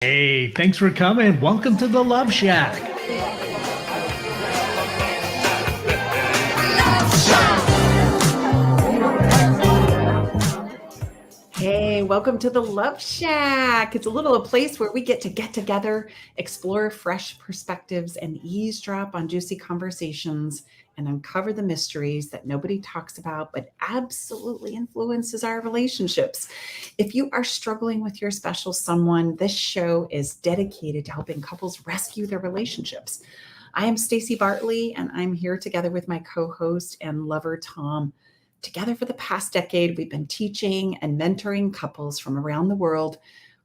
Hey, thanks for coming. Welcome to the Love Shack. Hey, welcome to the Love Shack. It's a place where we get together, explore fresh perspectives, and eavesdrop on juicy conversations and uncover the mysteries that nobody talks about but absolutely influences our relationships. If you are struggling with your special someone, this show is dedicated to helping couples rescue their relationships. I am Stacey Bartley, and I'm here together with my co-host and lover, Tom. Together for the past decade, we've been teaching and mentoring couples from around the world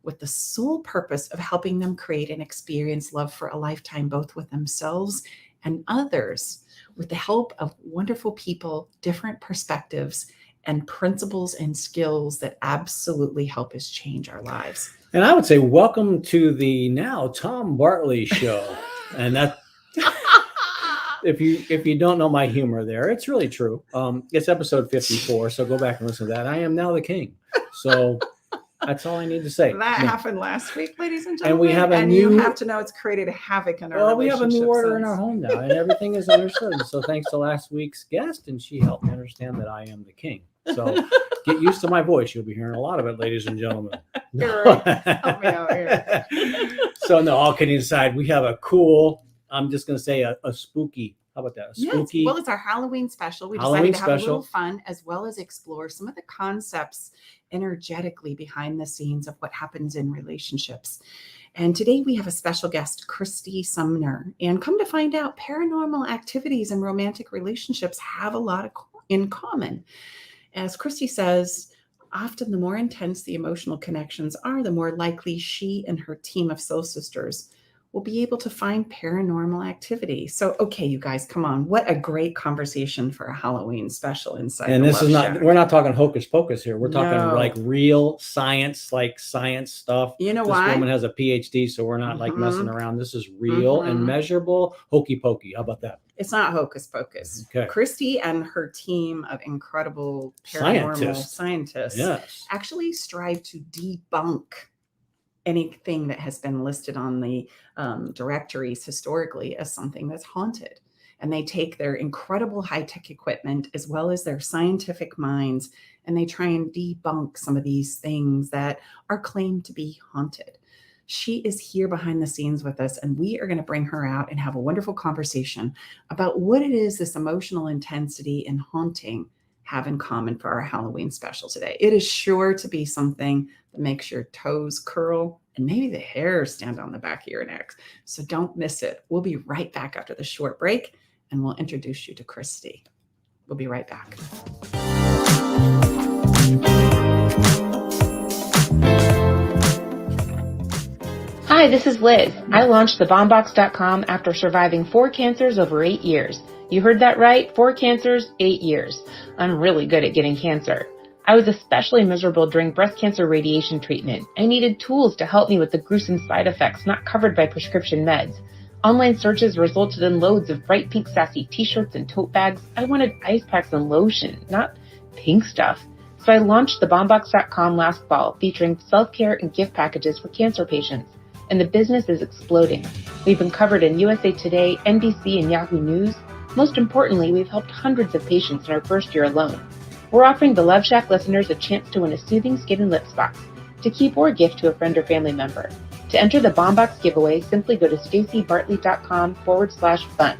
with the sole purpose of helping them create and experience love for a lifetime, both with themselves and others, with the help of wonderful people, different perspectives, and principles and skills that absolutely help us change our lives. And I would say, welcome to the now Tom Bartley Show. And that, if you don't know my humor there, it's really true. It's episode 54, so go back and listen to that. I am now the king. So that's all I need to say. That happened last week, ladies and gentlemen. And you have to know it's created havoc in our relationship. We have a new order in our home now, and everything is understood. So thanks to last week's guest, and she helped me understand that I am the king. So get used to my voice. You'll be hearing a lot of it, ladies and gentlemen. You're right. Help me out here. So no, all kidding aside, we have a cool, I'm just going to say a spooky, how about that? A spooky. Yes. Well, it's our Halloween special. We Halloween decided to have special. a little fun as well as explore some of the concepts energetically behind the scenes of what happens in relationships. And today we have a special guest, Kristy Sumner. And come to find out, paranormal activities and romantic relationships have a lot in common. As Kristy says, often the more intense the emotional connections are, the more likely she and her team of Soul Sisters will be able to find paranormal activity. So, okay, you guys, come on. What a great conversation for a Halloween special inside. And this is not, Shack. We're not talking hocus pocus here. We're talking No. like real science, like science stuff. You know this why? This woman has a PhD, so we're not like messing around. This is real and measurable, hokey pokey. How about that? It's not hocus pocus. Okay. Kristy and her team of incredible paranormal scientists actually strive to debunk anything that has been listed on the directories historically as something that's haunted. And they take their incredible high-tech equipment as well as their scientific minds, and they try and debunk some of these things that are claimed to be haunted. She is here behind the scenes with us, and we are going to bring her out and have a wonderful conversation about what it is this emotional intensity and haunting have in common for our Halloween special today. It is sure to be something that makes your toes curl and maybe the hair stand on the back of your neck. So don't miss it. We'll be right back after the short break, and we'll introduce you to Kristy. We'll be right back. Hi, this is Liz. I launched thebombbox.com after surviving 4 cancers over 8 years. You heard that right, 4 cancers, 8 years. I'm really good at getting cancer. I was especially miserable during breast cancer radiation treatment. I needed tools to help me with the gruesome side effects not covered by prescription meds. Online searches resulted in loads of bright pink sassy t-shirts and tote bags. I wanted ice packs and lotion, not pink stuff. So I launched thebombbox.com last fall, featuring self-care and gift packages for cancer patients. And the business is exploding. We've been covered in USA Today, NBC, and Yahoo News. Most importantly, we've helped hundreds of patients in our first year alone. We're offering the Love Shack listeners a chance to win a soothing skin and lips box to keep or gift to a friend or family member. To enter the Bomb Box giveaway, simply go to staceybartley.com/fun.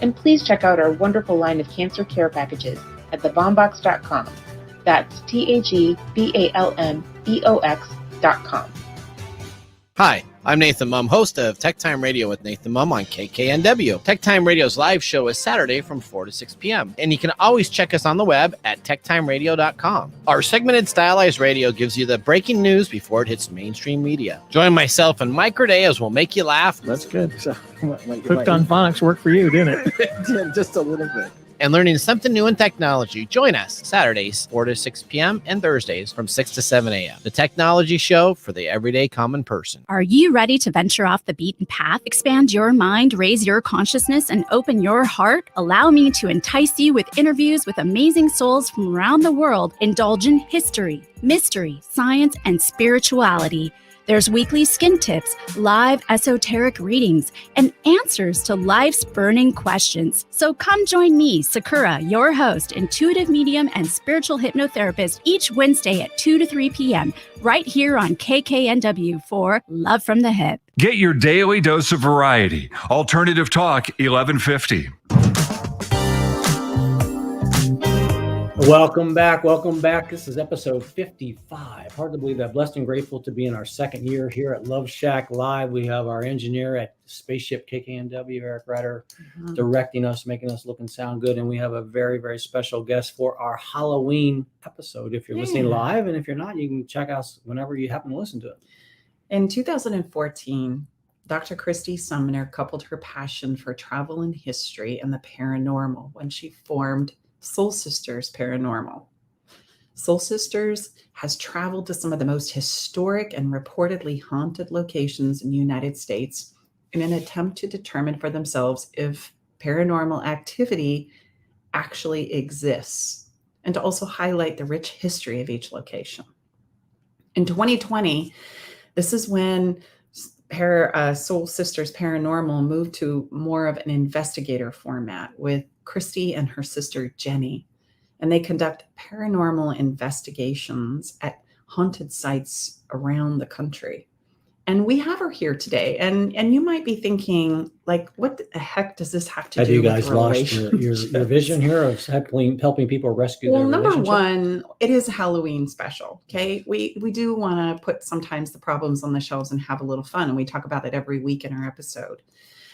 And please check out our wonderful line of cancer care packages at thebombbox.com. That's THEBALMBOX.com. Hi, I'm Nathan Mum, host of Tech Time Radio with Nathan Mum on KKNW. Tech Time Radio's live show is Saturday from 4 to 6 p.m. And you can always check us on the web at techtimeradio.com. Our segmented stylized radio gives you the breaking news before it hits mainstream media. Join myself and Mike Corday as we'll make you laugh. That's good. So, Hooked on Phonics worked for you, didn't it? Just a little bit. And learning something new in technology. Join us Saturdays, 4 to 6 p.m. and Thursdays from 6 to 7 a.m. The technology show for the everyday common person. Are you ready to venture off the beaten path, expand your mind, raise your consciousness, and open your heart? Allow me to entice you with interviews with amazing souls from around the world. Indulge in history, mystery, science, and spirituality. There's weekly skin tips, live esoteric readings, and answers to life's burning questions. So come join me, Sakura, your host, intuitive medium and spiritual hypnotherapist, each Wednesday at 2 to 3 p.m. right here on KKNW for Love from the Hip. Get your daily dose of variety. Alternative Talk 1150. Welcome back. Welcome back. This is episode 55. Hard to believe that. Blessed and grateful to be in our second year here at Love Shack Live. We have our engineer at Spaceship KKNW, Eric Ryder, directing us, making us look and sound good. And we have a very, very special guest for our Halloween episode. If you're listening live, and if you're not, you can check us whenever you happen to listen to it. In 2014, Dr. Kristy Sumner coupled her passion for travel and history and the paranormal when she formed Soul Sisters Paranormal. Soul Sisters has traveled to some of the most historic and reportedly haunted locations in the United States in an attempt to determine for themselves if paranormal activity actually exists, and to also highlight the rich history of each location. In 2020, this is when Soul Sisters Paranormal moved to more of an investigator format with Kristy and her sister Jenny, and they conduct paranormal investigations at haunted sites around the country. And we have her here today, and you might be thinking, like, what the heck does this have to do with relationships? Have you guys lost your vision here of helping people rescue their relationship? Number one, it is a Halloween special, okay? We do want to put sometimes the problems on the shelves and have a little fun, and we talk about it every week in our episode.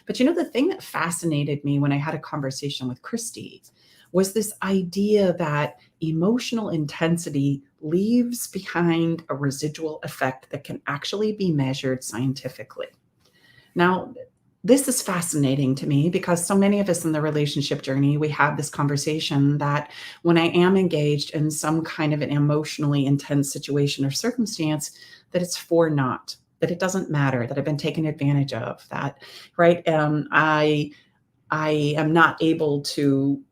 But the thing that fascinated me when I had a conversation with Kristy was this idea that emotional intensity leaves behind a residual effect that can actually be measured scientifically. Now, this is fascinating to me because so many of us in the relationship journey, we have this conversation that when I am engaged in some kind of an emotionally intense situation or circumstance, that it's for naught, that it doesn't matter, that I've been taken advantage of, that, right? I am not able to,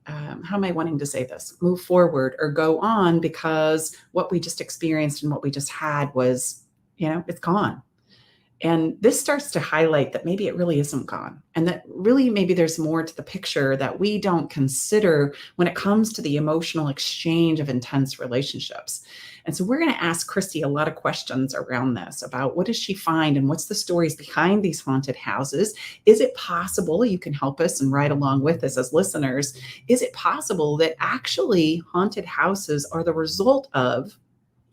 how am I wanting to say this? Move forward or go on because what we just experienced and what we just had was, it's gone. And this starts to highlight that maybe it really isn't gone, and that really maybe there's more to the picture that we don't consider when it comes to the emotional exchange of intense relationships. And so we're going to ask Kristy a lot of questions around this, about what does she find and what's the stories behind these haunted houses? Is it possible, you can help us and ride along with us as listeners, is it possible that actually haunted houses are the result of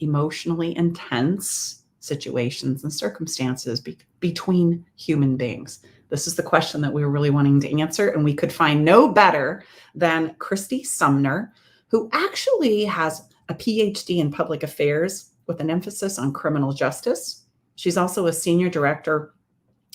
emotionally intense situations and circumstances between human beings? This is the question that we were really wanting to answer, and we could find no better than Kristy Sumner, who actually has a PhD in public affairs with an emphasis on criminal justice. She's also a senior director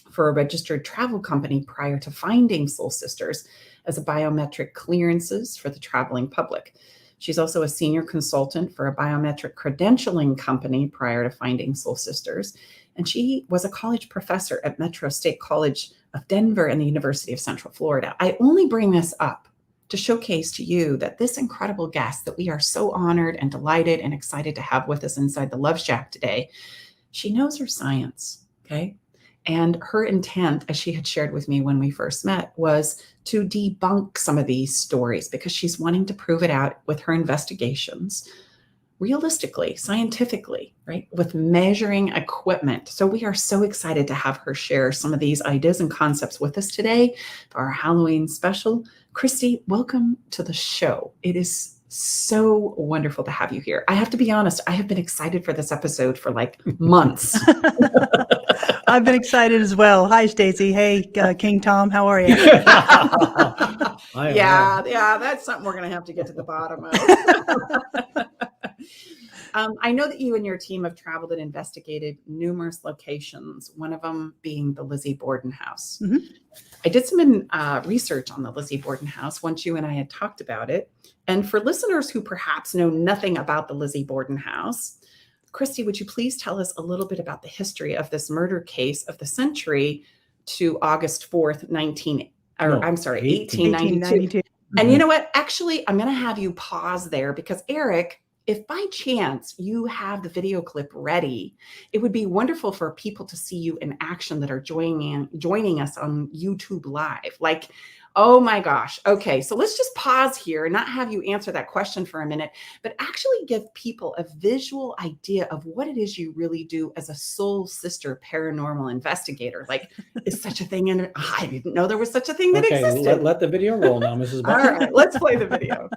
for a registered travel company prior to finding Soul Sisters as a biometric clearances for the traveling public. She's also a senior consultant for a biometric credentialing company prior to finding Soul Sisters. And she was a college professor at Metro State College of Denver and the University of Central Florida. I only bring this up to showcase to you that this incredible guest that we are so honored and delighted and excited to have with us inside the Love Shack today, she knows her science, okay? And her intent, as she had shared with me when we first met, was to debunk some of these stories because she's wanting to prove it out with her investigations realistically, scientifically, right? With measuring equipment. So we are so excited to have her share some of these ideas and concepts with us today for our Halloween special. Kristy, welcome to the show. It is so wonderful to have you here. I have to be honest, I have been excited for this episode for like months. I've been excited as well. Hi, Stacey. Hey, King Tom, how are you? Yeah, that's something we're going to have to get to the bottom of. I know that you and your team have traveled and investigated numerous locations, one of them being the Lizzie Borden House. Mm-hmm. I did some research on the Lizzie Borden House once you and I had talked about it. And for listeners who perhaps know nothing about the Lizzie Borden House, Kristy, would you please tell us a little bit about the history of this murder case of the century to August 4th, 1892. And you know what? Actually, I'm going to have you pause there because Eric if by chance you have the video clip ready, it would be wonderful for people to see you in action that are joining us on YouTube Live. Like, oh my gosh. Okay, so let's just pause here and not have you answer that question for a minute, but actually give people a visual idea of what it is you really do as a Soul Sister paranormal investigator. Like, is such a thing? And I didn't know there was such a thing that existed. Let the video roll now, Mrs. All Borden. right, let's play the video.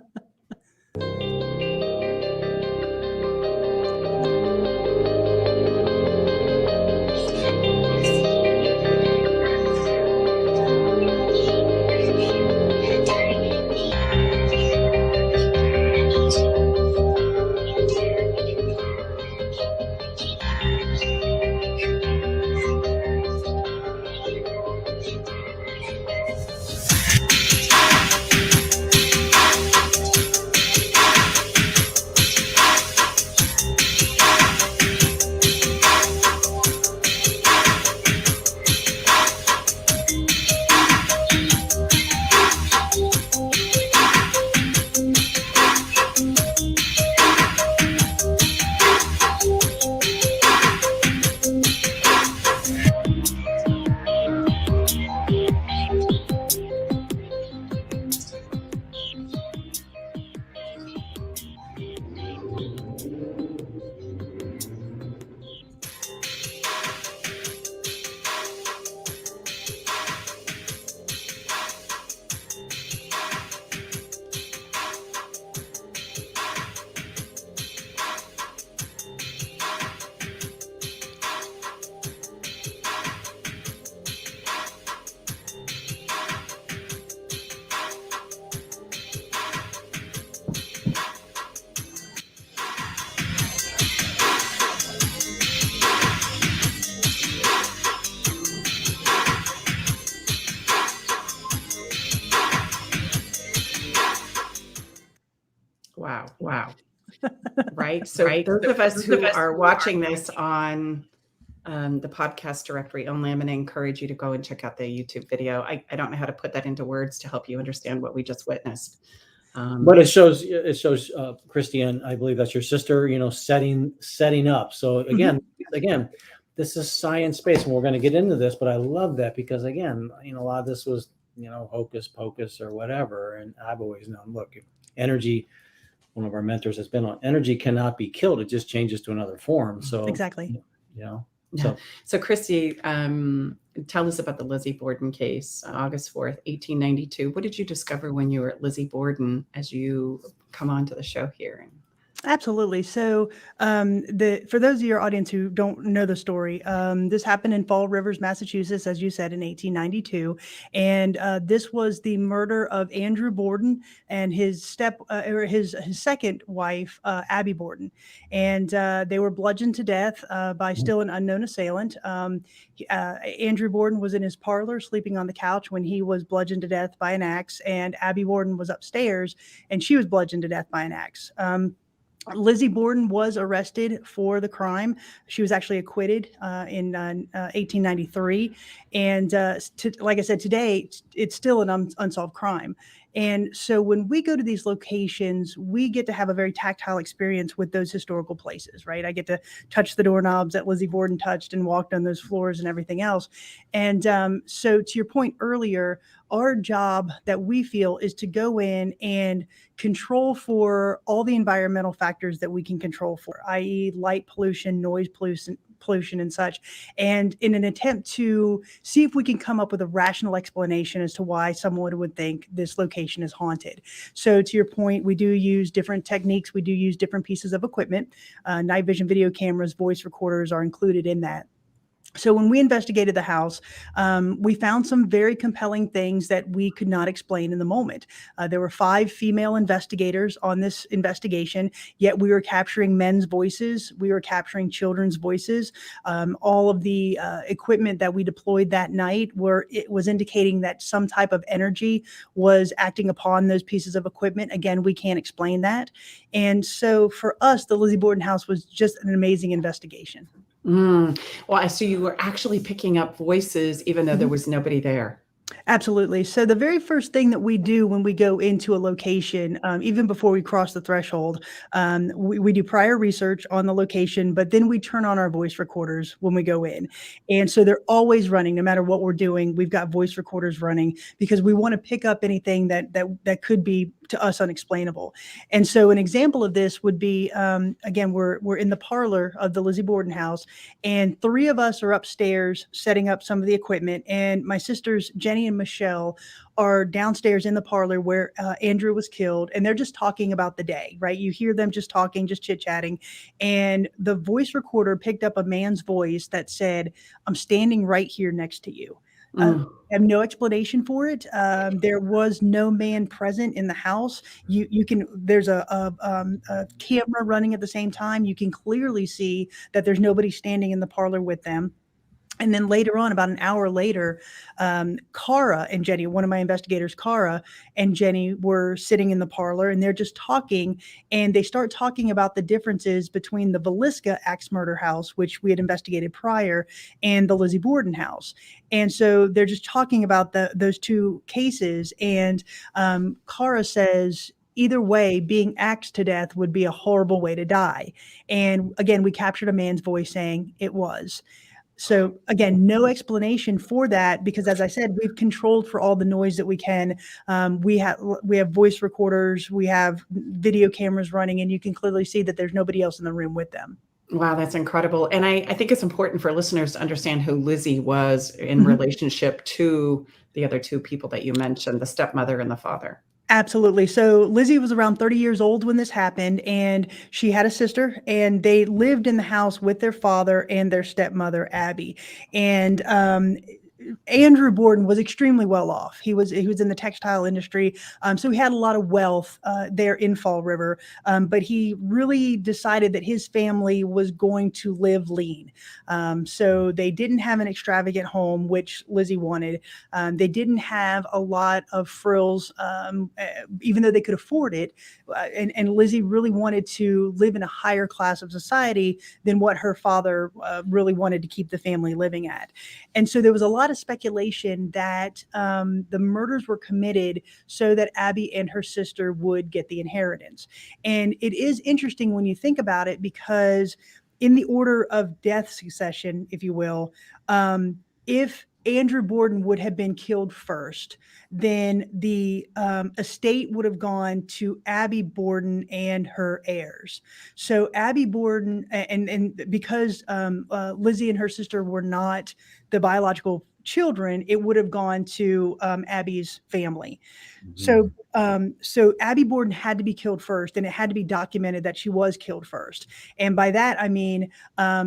Wow. Right. So those of us who are watching this on the podcast directory only, I'm going to encourage you to go and check out the YouTube video. I don't know how to put that into words to help you understand what we just witnessed. But it shows Kristy, and I believe that's your sister, setting up. So again, this is science-based, and we're going to get into this, but I love that because again, a lot of this was, hocus pocus or whatever. And I've always known, look, energy, one of our mentors has been on, energy cannot be killed. It just changes to another form. So Exactly. So Kristy, tell us about the Lizzie Borden case, August 4th, 1892. What did you discover when you were at Lizzie Borden as you come onto the show here? Absolutely. So for those of your audience who don't know the story, this happened in Fall Rivers, Massachusetts, as you said, in 1892. And this was the murder of Andrew Borden and his second wife, Abby Borden. And they were bludgeoned to death by still an unknown assailant. Andrew Borden was in his parlor sleeping on the couch when he was bludgeoned to death by an axe, and Abby Borden was upstairs and she was bludgeoned to death by an axe. Lizzie Borden was arrested for the crime. She was actually acquitted in 1893. And like I said, today, it's still an unsolved crime. And so when we go to these locations, we get to have a very tactile experience with those historical places, right? I get to touch the doorknobs that Lizzie Borden touched and walked on those floors and everything else. And so to your point earlier, our job that we feel is to go in and control for all the environmental factors that we can control for, i.e. light pollution, noise pollution and such, and in an attempt to see if we can come up with a rational explanation as to why someone would think this location is haunted. So to your point, we do use different techniques. We do use different pieces of equipment. Night vision video cameras, voice recorders are included in that. So when we investigated the house, we found some very compelling things that we could not explain in the moment. There were 5 female investigators on this investigation, yet we were capturing men's voices. We were capturing children's voices. All of the equipment that we deployed that night it was indicating that some type of energy was acting upon those pieces of equipment. Again, we can't explain that. And so for us, the Lizzie Borden House was just an amazing investigation. Well, I see you were actually picking up voices, even though there was nobody there. Absolutely. So the very first thing that we do when we go into a location, even before we cross the threshold, we do prior research on the location, but then we turn on our voice recorders when we go in. And so they're always running, no matter what we're doing. We've got voice recorders running because we want to pick up anything that could be to us unexplainable. And so an example of this would be, again, we're in the parlor of the Lizzie Borden house, and three of us are upstairs setting up some of the equipment, and my sisters Jenny and Michelle are downstairs in the parlor where Andrew was killed, and they're just talking about the day, right? You hear them just talking, just chit-chatting, and the voice recorder picked up a man's voice that said, "I'm standing right here next to you." I have no explanation for it. There was no man present in the house. There's a camera running at the same time. You can clearly see that there's nobody standing in the parlor with them. And then later on, about an hour later, Cara and Jenny, one of my investigators, Cara and Jenny, were sitting in the parlor, and they're just talking, and they start talking about the differences between the Villisca axe murder house, which we had investigated prior, and the Lizzie Borden house. And so they're just talking about those two cases, and Cara says, either way, being axed to death would be a horrible way to die. And again, we captured a man's voice saying it was. So again, no explanation for that, because as I said, we've controlled for all the noise that we can. We have voice recorders, we have video cameras running, and you can clearly see that there's nobody else in the room with them. Wow, that's incredible. And I think it's important for listeners to understand who Lizzie was in relationship to the other two people that you mentioned, the stepmother and the father. Absolutely. So Lizzie was around 30 years old when this happened, and she had a sister, and they lived in the house with their father and their stepmother, Abby. And Andrew Borden was extremely well off. He was in the textile industry, so he had a lot of wealth there in Fall River. But he really decided that his family was going to live lean. So they didn't have an extravagant home, which Lizzie wanted. They didn't have a lot of frills, even though they could afford it. And Lizzie really wanted to live in a higher class of society than what her father really wanted to keep the family living at. And so there was a lot of speculation that the murders were committed so that Abby and her sister would get the inheritance. And it is interesting when you think about it, because in the order of death succession, if you will, if Andrew Borden would have been killed first, then the estate would have gone to Abby Borden and her heirs. So Abby Borden, and because Lizzie and her sister were not the biological children, it would have gone to Abby's family. So Abby Borden had to be killed first, and it had to be documented that she was killed first. And by that, I mean,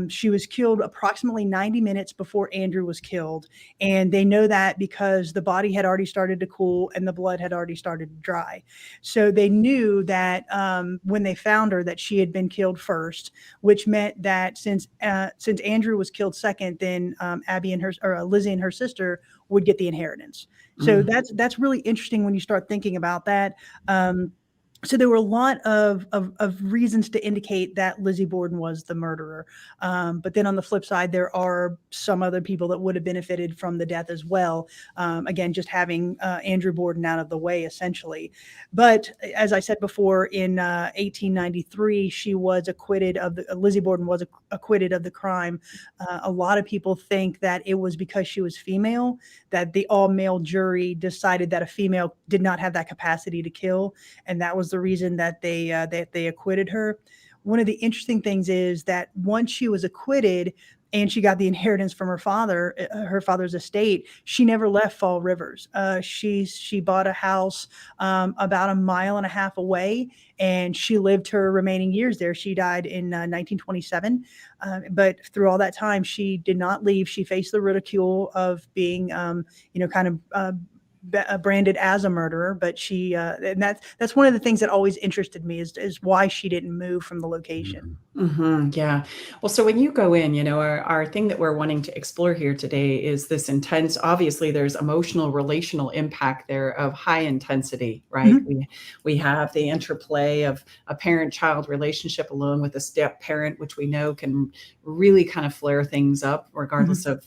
she was killed approximately 90 minutes before Andrew was killed. And they know that because the body had already started to cool and the blood had already started to dry. So they knew that when they found her, that she had been killed first, which meant that since Andrew was killed second, then Abby and Lizzie and her sister would get the inheritance. So that's really interesting when you start thinking about that. So there were a lot of reasons to indicate that Lizzie Borden was the murderer. But then on the flip side, there are some other people that would have benefited from the death as well. Again, just having Andrew Borden out of the way, essentially. But as I said before, in 1893, Lizzie Borden was acquitted of the crime. A lot of people think that it was because she was female, that the all-male jury decided that a female did not have that capacity to kill, and that was the reason that they acquitted her. One of the interesting things is that once she was acquitted and she got the inheritance from her father's estate, she never left Fall Rivers. She bought a house about 1.5 miles away, and she lived her remaining years there. She died in 1927, but through all that time, she did not leave. She faced the ridicule of being, branded as a murderer, but she and that's one of the things that always interested me is why she didn't move from the location. Yeah. Well, so when you go in, our thing that we're wanting to explore here today is this intense, obviously there's emotional, relational impact there of high intensity, right? We have the interplay of a parent-child relationship along with a step parent, which we know can really kind of flare things up regardless of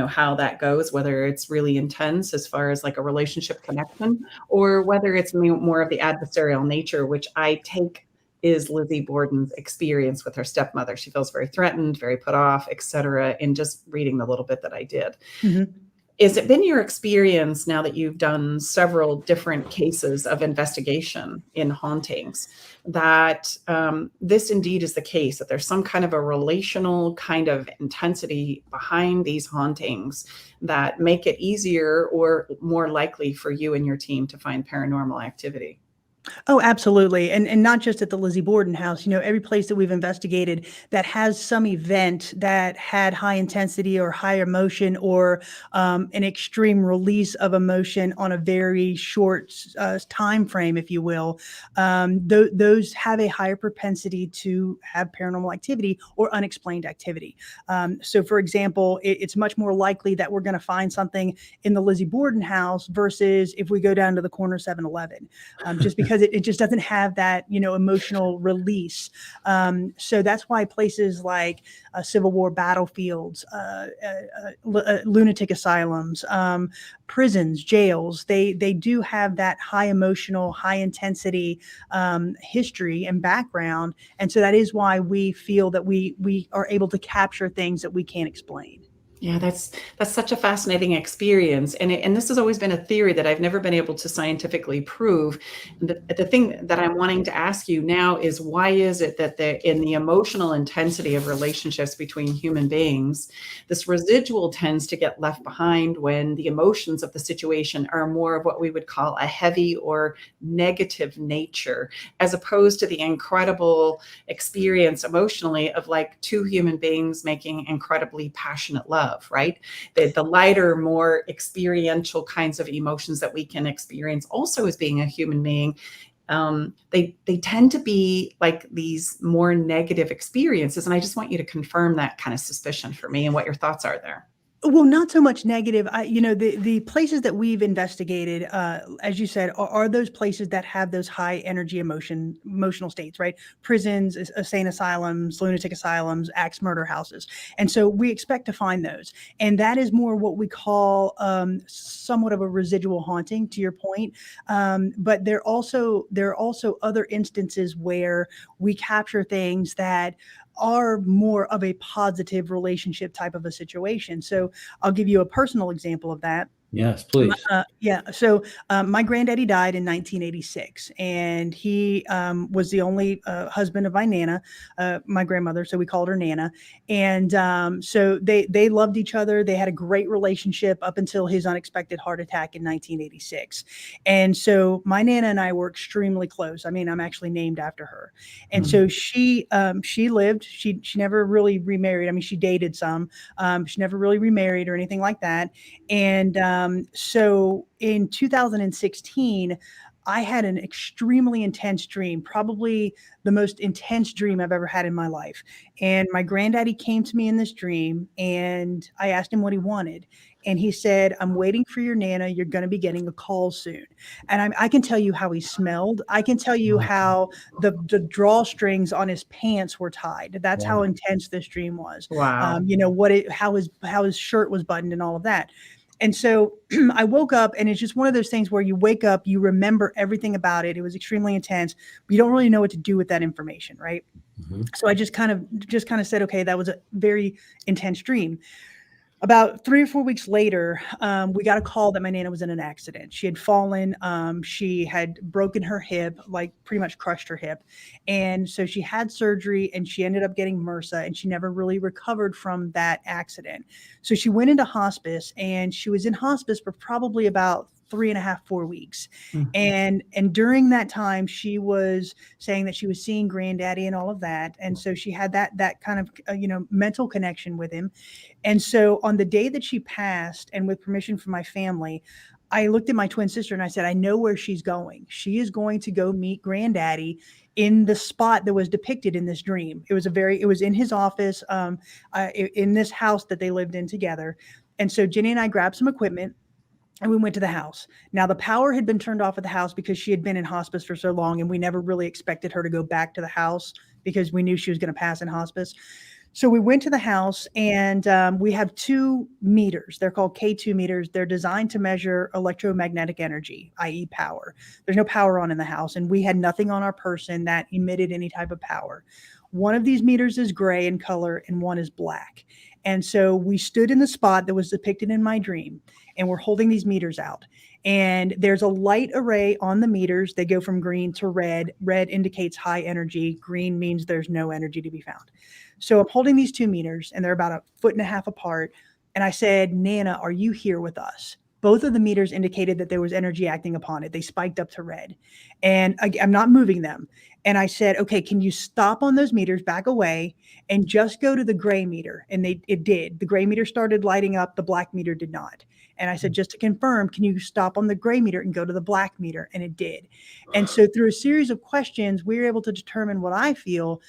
how that goes, whether it's really intense as far as like a relationship connection, or whether it's more of the adversarial nature, which I take is Lizzie Borden's experience with her stepmother. She feels very threatened, very put off, etc. in just reading the little bit that I did. Mm-hmm. Is it been your experience, now that you've done several different cases of investigation in hauntings, that this indeed is the case, that there's some kind of a relational kind of intensity behind these hauntings that make it easier or more likely for you and your team to find paranormal activity? Oh, absolutely. And not just at the Lizzie Borden house, every place that we've investigated that has some event that had high intensity or high emotion, or an extreme release of emotion on a very short time frame, if you will. Those have a higher propensity to have paranormal activity or unexplained activity. So for example, it's much more likely that we're going to find something in the Lizzie Borden house versus if we go down to the corner 7-Eleven, just because it just doesn't have that, emotional release. So that's why places like Civil War battlefields, lunatic asylums, prisons, jails, they do have that high emotional, high intensity history and background. And so that is why we feel that we are able to capture things that we can't explain. Yeah, that's such a fascinating experience. And this has always been a theory that I've never been able to scientifically prove. And the thing that I'm wanting to ask you now is, why is it that in the emotional intensity of relationships between human beings, this residual tends to get left behind when the emotions of the situation are more of what we would call a heavy or negative nature, as opposed to the incredible experience emotionally of like two human beings making incredibly passionate love? Right? The lighter, more experiential kinds of emotions that we can experience also as being a human being, they tend to be like these more negative experiences. And I just want you to confirm that kind of suspicion for me and what your thoughts are there. Well, not so much negative. The places that we've investigated, as you said, are those places that have those high energy emotional states, right? Prisons, insane asylums, lunatic asylums, axe murder houses. And so we expect to find those. And that is more what we call somewhat of a residual haunting, to your point. But there are also other instances where we capture things that are more of a positive relationship type of a situation. So I'll give you a personal example of that. Yes, please. So my granddaddy died in 1986, and he was the only husband of my Nana, my grandmother. So we called her Nana. And so they loved each other. They had a great relationship up until his unexpected heart attack in 1986. And so my Nana and I were extremely close. I mean, I'm actually named after her. And so she lived. She never really remarried. I mean, she dated some. She never really remarried or anything like that. And so in 2016, I had an extremely intense dream, probably the most intense dream I've ever had in my life. And my granddaddy came to me in this dream, and I asked him what he wanted. And he said, "I'm waiting for your Nana. You're going to be getting a call soon." And I can tell you how he smelled. I can tell you how the drawstrings on his pants were tied. That's how intense this dream was. Wow. How his shirt was buttoned and all of that. And so I woke up, and it's just one of those things where you wake up, you remember everything about it. It was extremely intense, but you don't really know what to do with that information, right? Mm-hmm. So I just kind of said, okay, that was a very intense dream. About 3 or 4 weeks later, we got a call that my Nana was in an accident. She had fallen. She had broken her hip, like pretty much crushed her hip. And so she had surgery, and she ended up getting MRSA, and she never really recovered from that accident. So she went into hospice, and she was in hospice for probably about 3.5, 4 weeks. Mm-hmm. And during that time, she was saying that she was seeing granddaddy and all of that. And so she had that kind of, mental connection with him. And so on the day that she passed, and with permission from my family, I looked at my twin sister and I said, I know where she's going. She is going to go meet granddaddy in the spot that was depicted in this dream. It was in his office, in this house that they lived in together. And so Jenny and I grabbed some equipment, and we went to the house. Now, the power had been turned off at the house because she had been in hospice for so long, and we never really expected her to go back to the house because we knew she was going to pass in hospice. So we went to the house, and we have 2 meters. They're called K2 meters. They're designed to measure electromagnetic energy, i.e. power. There's no power on in the house, and we had nothing on our person that emitted any type of power. One of these meters is gray in color and one is black. And so we stood in the spot that was depicted in my dream, and we're holding these meters out. And there's a light array on the meters. They go from green to red. Red indicates high energy. Green means there's no energy to be found. So I'm holding these 2 meters, and they're about 1.5 feet apart. And I said, Nana, are you here with us? Both of the meters indicated that there was energy acting upon it. They spiked up to red. And I'm not moving them. And I said, okay, can you stop on those meters, back away, and just go to the gray meter? And it did. The gray meter started lighting up. The black meter did not. And I said, just to confirm, can you stop on the gray meter and go to the black meter? And it did. And so through a series of questions, we were able to determine what I feel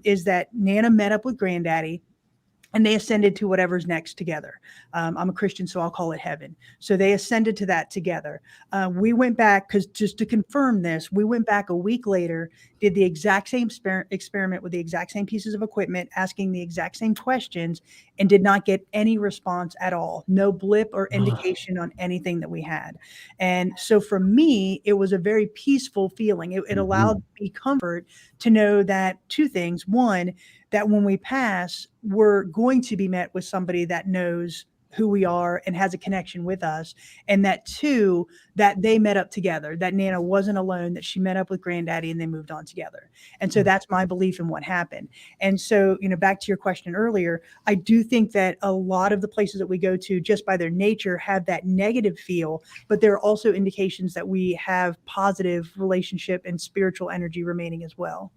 is that Nana met up with Granddaddy, and they ascended to whatever's next together. I'm a Christian, so I'll call it heaven. So they ascended to that together. We went back, because just to confirm this, we went back a week later, did the exact same experiment with the exact same pieces of equipment, asking the exact same questions, and did not get any response at all. No blip or indication on anything that we had. And so for me, it was a very peaceful feeling. It allowed me comfort to know that 2 things. One, that when we pass, we're going to be met with somebody that knows who we are and has a connection with us. And that 2, that they met up together, that Nana wasn't alone, that she met up with Granddaddy and they moved on together. And so that's my belief in what happened. And so, back to your question earlier, I do think that a lot of the places that we go to, just by their nature, have that negative feel, but there are also indications that we have positive relationship and spiritual energy remaining as well.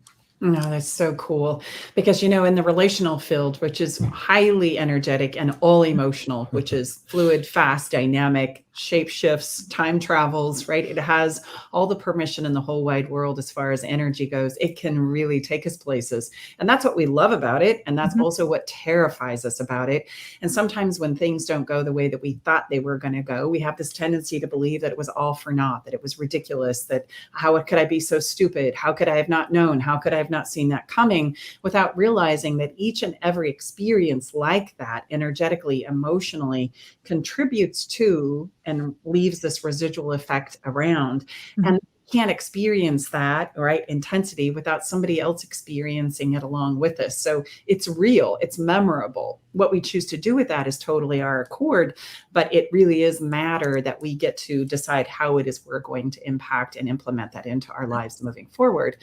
No, that's so cool. Because, in the relational field, which is highly energetic and all emotional, which is fluid, fast, dynamic, shape shifts, time travels, right? It has all the permission in the whole wide world as far as energy goes. It can really take us places. And that's what we love about it. And that's also what terrifies us about it. And sometimes when things don't go the way that we thought they were going to go, we have this tendency to believe that it was all for naught, that it was ridiculous, that how could I be so stupid? How could I have not known? How could I have not seen that coming? Without realizing that each and every experience like that, energetically, emotionally, contributes to and leaves this residual effect around. And can't experience that, right, intensity without somebody else experiencing it along with us. So it's real, it's memorable. What we choose to do with that is totally our accord, but it really is matter that we get to decide how it is we're going to impact and implement that into our lives moving forward.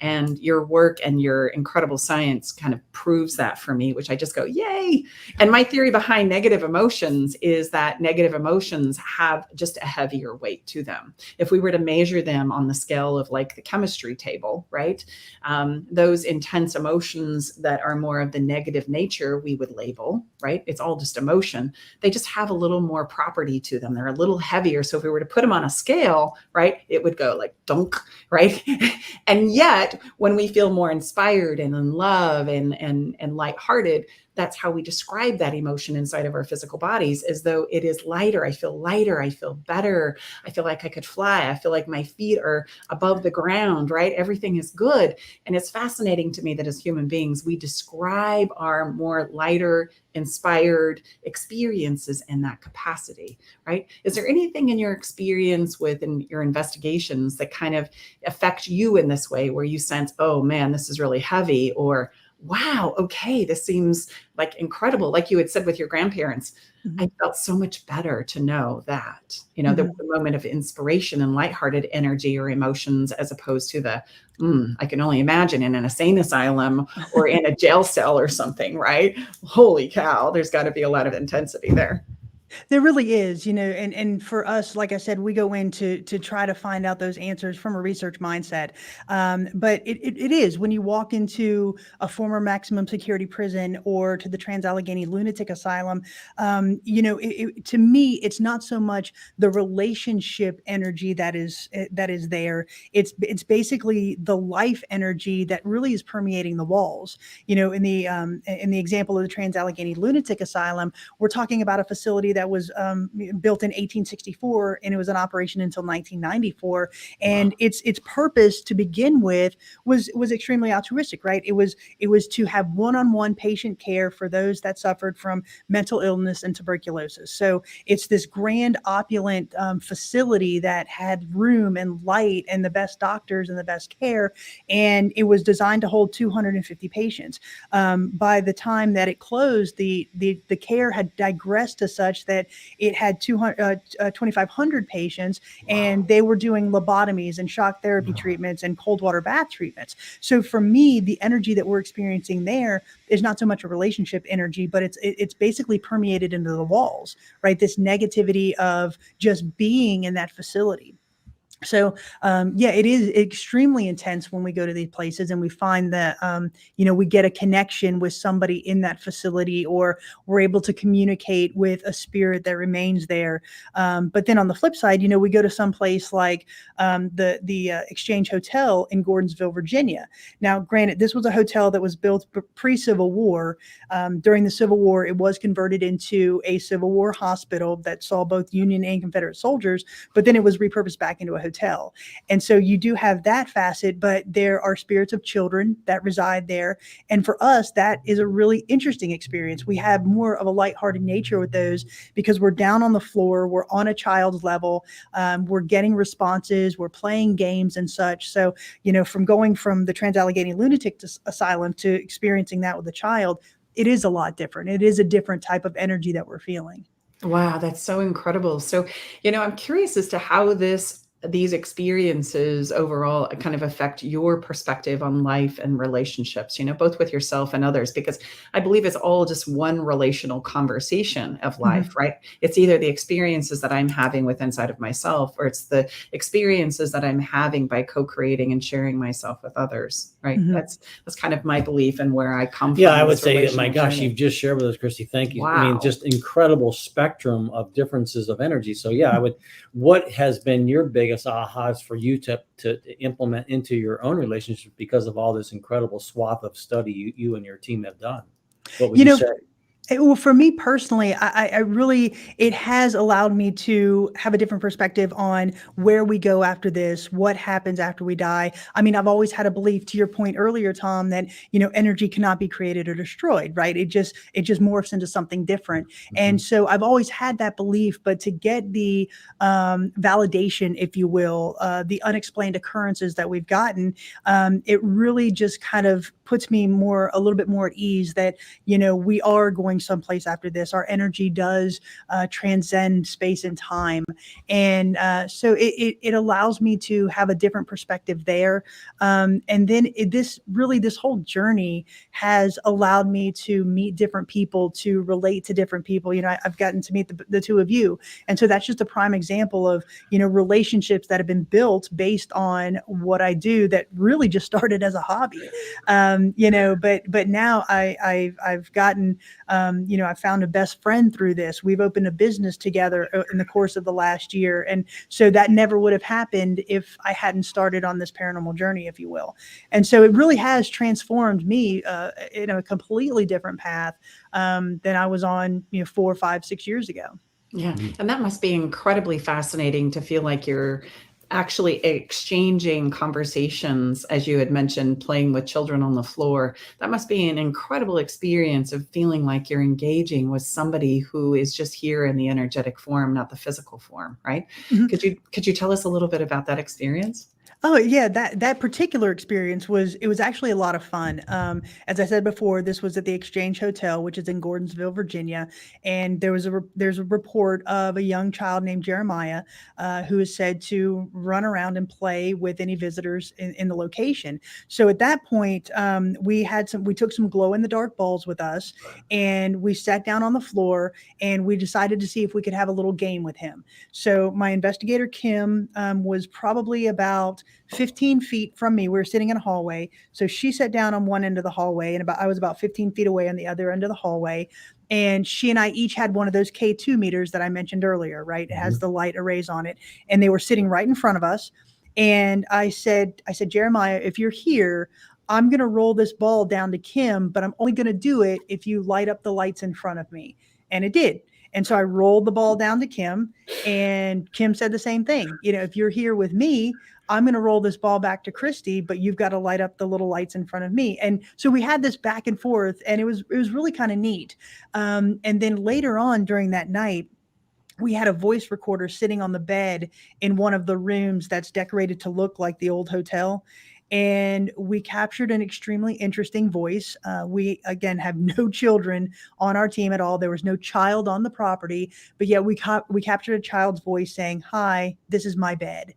And your work and your incredible science kind of proves that for me, which I just go, yay. And my theory behind negative emotions is that negative emotions have just a heavier weight to them. If we were to measure them on the scale of like the chemistry table, right? Those intense emotions that are more of the negative nature, we would label, right? It's all just emotion. They just have a little more property to them. They're a little heavier. So if we were to put them on a scale, right, it would go like dunk, right? And yet when we feel more inspired and in love and lighthearted, that's how we describe that emotion inside of our physical bodies, as though it is lighter. I feel lighter. I feel better. I feel like I could fly. I feel like my feet are above the ground, right? Everything is good. And it's fascinating to me that as human beings, we describe our more lighter, inspired experiences in that capacity, right? Is there anything in your experience within your investigations that kind of affect you in this way, where you sense, oh man, this is really heavy, or wow, okay, this seems like incredible. Like you had said with your grandparents, I felt so much better to know that, the moment of inspiration and lighthearted energy or emotions, as opposed to the, I can only imagine in an insane asylum or in a jail cell or something, right? Holy cow, there's got to be a lot of intensity there. There really is, and for us, like I said, we go in to try to find out those answers from a research mindset. But it is when you walk into a former maximum security prison or to the Trans-Allegheny Lunatic Asylum, to me, it's not so much the relationship energy that is there. It's basically the life energy that really is permeating the walls. In the example of the Trans-Allegheny Lunatic Asylum, we're talking about a facility that was built in 1864, and it was in operation until 1994. And its purpose to begin with was extremely altruistic, right? It was to have one-on-one patient care for those that suffered from mental illness and tuberculosis. So it's this grand, opulent facility that had room and light and the best doctors and the best care, and it was designed to hold 250 patients. By the time that it closed, the care had digressed to such that it had 2,500 patients, and they were doing lobotomies and shock therapy treatments and cold water bath treatments. So for me, the energy that we're experiencing there is not so much a relationship energy, but it's basically permeated into the walls, right? This negativity of just being in that facility. So, it is extremely intense when we go to these places and we find that, we get a connection with somebody in that facility, or we're able to communicate with a spirit that remains there. But then on the flip side, we go to some place like the Exchange Hotel in Gordonsville, Virginia. Now, granted, this was a hotel that was built pre-Civil War. During the Civil War, it was converted into a Civil War hospital that saw both Union and Confederate soldiers, but then it was repurposed back into a hotel. And so you do have that facet, but there are spirits of children that reside there. And for us, that is a really interesting experience. We have more of a lighthearted nature with those because we're down on the floor, we're on a child's level, we're getting responses, we're playing games and such. So, from going from the Trans-Allegheny Lunatic Asylum to experiencing that with a child, it is a lot different. It is a different type of energy that we're feeling. Wow, that's so incredible. So, I'm curious as to how these experiences overall kind of affect your perspective on life and relationships, both with yourself and others, because I believe it's all just one relational conversation of life, right? It's either the experiences that I'm having with inside of myself, or it's the experiences that I'm having by co-creating and sharing myself with others, right? That's kind of my belief and where I come from. Yeah, I would say, my gosh, you've just shared with us, Kristy. Thank you. Wow. I mean, just incredible spectrum of differences of energy. So yeah, what has been your biggest ahas for you to implement into your own relationship because of all this incredible swath of study you and your team have done? What would you say? Well, for me personally, I really, it has allowed me to have a different perspective on where we go after this, what happens after we die. I mean, I've always had a belief, to your point earlier, Tom, that, energy cannot be created or destroyed, right? It just morphs into something different. And so I've always had that belief, but to get the validation, if you will, the unexplained occurrences that we've gotten, it really just kind of puts me a little bit more at ease that, we are going someplace after this. Our energy does transcend space and time. And so it allows me to have a different perspective there. And then this whole journey has allowed me to meet different people, to relate to different people. I've gotten to meet the two of you. And so that's just a prime example of, relationships that have been built based on what I do that really just started as a hobby. But now I've gotten, I found a best friend through this. We've opened a business together in the course of the last year. And so that never would have happened if I hadn't started on this paranormal journey, if you will. And so it really has transformed me in a completely different path than I was on, 4, 5, 6 years ago. Yeah. And that must be incredibly fascinating to feel like you're actually exchanging conversations, as you had mentioned, playing with children on the floor. That must be an incredible experience of feeling like you're engaging with somebody who is just here in the energetic form, not the physical form, right? Could you tell us a little bit about that experience? Oh yeah, that particular experience was actually a lot of fun. As I said before, this was at the Exchange Hotel, which is in Gordonsville, Virginia, and there's a report of a young child named Jeremiah who is said to run around and play with any visitors in the location. So at that point, we took some glow in the dark balls with us, and we sat down on the floor and we decided to see if we could have a little game with him. So my investigator Kim was probably about 15 feet from me. We were sitting in a hallway. So she sat down on one end of the hallway, and I was about 15 feet away on the other end of the hallway. And she and I each had one of those K2 meters that I mentioned earlier, right? It has the light arrays on it. And they were sitting right in front of us. And I said, Jeremiah, if you're here, I'm going to roll this ball down to Kim, but I'm only going to do it if you light up the lights in front of me. And it did. And so I rolled the ball down to Kim, and Kim said the same thing. If you're here with me, I'm going to roll this ball back to Kristy, but you've got to light up the little lights in front of me. And so we had this back and forth, and it was really kind of neat. And then later on during that night, we had a voice recorder sitting on the bed in one of the rooms that's decorated to look like the old hotel. And we captured an extremely interesting voice. We, again, have no children on our team at all. There was no child on the property, but yet we captured a child's voice saying, "Hi, this is my bed."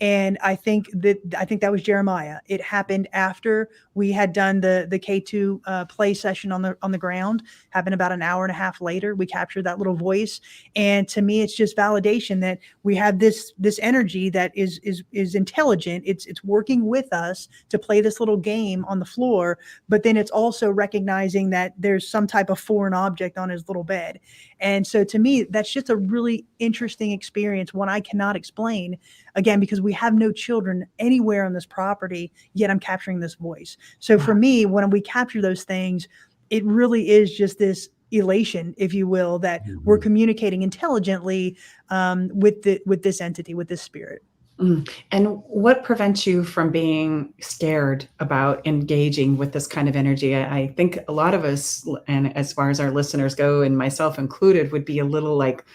And I think that was Jeremiah. It happened after we had done the K2 play session on the ground. Happened about an hour and a half later. We captured that little voice, and to me, it's just validation that we have this energy that is intelligent. It's working with us to play this little game on the floor, but then it's also recognizing that there's some type of foreign object on his little bed. And so to me, that's just a really interesting experience, one I cannot explain, again, because we have no children anywhere on this property, yet I'm capturing this voice. So for me, when we capture those things, it really is just this elation, if you will, that we're communicating intelligently with this entity, with this spirit. And what prevents you from being scared about engaging with this kind of energy? I think a lot of us, and as far as our listeners go, and myself included, would be a little like,